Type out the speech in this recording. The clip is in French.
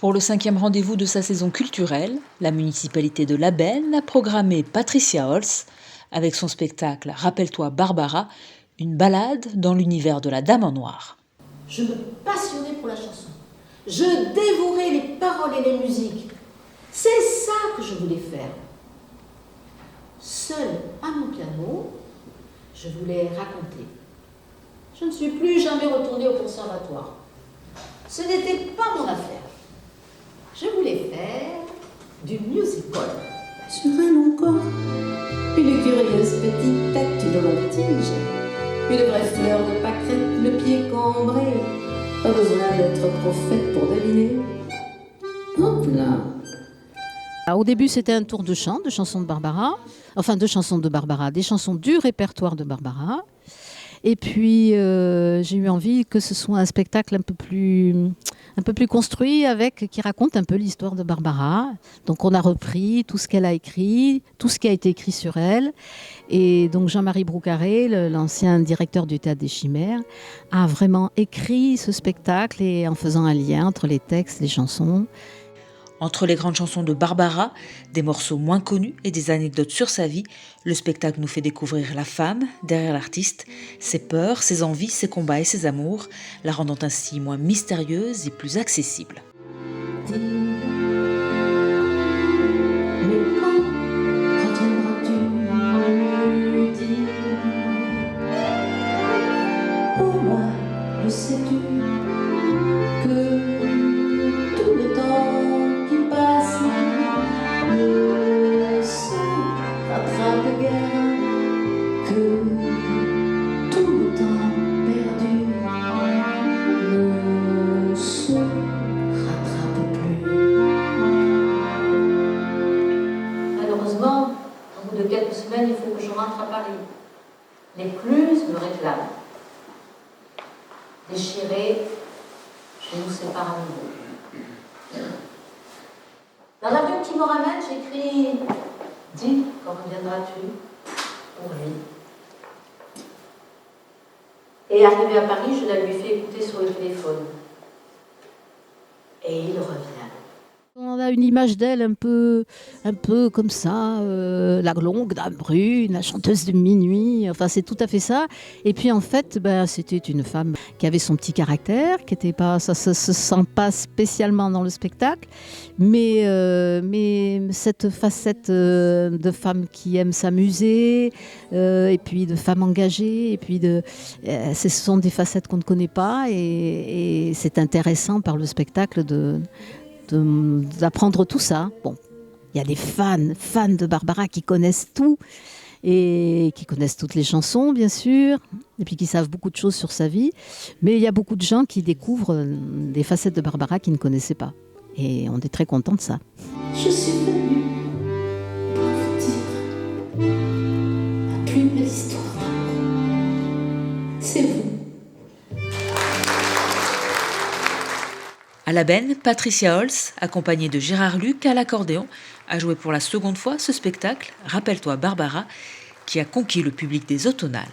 Pour le 5e rendez-vous de sa saison culturelle, la municipalité de Labenne a programmé Patricia Holz avec son spectacle Rappelle-toi Barbara, une balade dans l'univers de la Dame en Noir. Je me passionnais pour la chanson. Je dévorais les paroles et les musiques. C'est ça que je voulais faire. Seule à mon piano, je voulais raconter. Je ne suis plus jamais retournée au conservatoire. Ce n'était pas mon affaire. Je voulais faire du musical. Sur un long corps, une curieuse petite tête, une longue tige, une vraie fleur de pâquerette, le pied cambré. Pas besoin d'être prophète pour deviner. Hop là. Au début, c'était un tour de chant, de chansons de Barbara, enfin de chansons de Barbara, des chansons du répertoire de Barbara. Et puis, j'ai eu envie que ce soit un spectacle un peu plus construit, qui raconte un peu l'histoire de Barbara. Donc, on a repris tout ce qu'elle a écrit, tout ce qui a été écrit sur elle. Et donc, Jean-Marie Broucaré, l'ancien directeur du Théâtre des Chimères, a vraiment écrit ce spectacle et en faisant un lien entre les textes, les chansons. Entre les grandes chansons de Barbara, des morceaux moins connus et des anecdotes sur sa vie, le spectacle nous fait découvrir la femme derrière l'artiste, ses peurs, ses envies, ses combats et ses amours, la rendant ainsi moins mystérieuse et plus accessible. Malheureusement, au bout de quelques semaines, il faut que je rentre à Paris. L'écluse me réclame. Déchirée, je nous sépare à nouveau. Dans l'avion qui me ramène, j'écris « Dis, quand reviendras-tu » pour lui. Et arrivé à Paris, je la lui fais écouter sur le téléphone. Et il revient. On a une image d'elle un peu comme ça, la longue dame brune, la chanteuse de minuit, enfin c'est tout à fait ça. Et puis en fait, c'était une femme qui avait son petit caractère, qui était pas, ça se sent pas spécialement dans le spectacle, mais cette facette de femme qui aime s'amuser, et puis de femme engagée, et puis ce sont des facettes qu'on ne connaît pas, et c'est intéressant par le spectacle d'apprendre tout ça. Bon, il y a des fans de Barbara qui connaissent tout et qui connaissent toutes les chansons, bien sûr, et puis qui savent beaucoup de choses sur sa vie. Mais il y a beaucoup de gens qui découvrent des facettes de Barbara qu'ils ne connaissaient pas. Et on est très contents de ça. Je suis venue pour vous dire la plus belle histoire d'amour. C'est vous. À Labenne, Patricia Holz, accompagnée de Gérard Luc à l'accordéon, a joué pour la seconde fois ce spectacle, Rappelle-toi Barbara, qui a conquis le public des Automnales.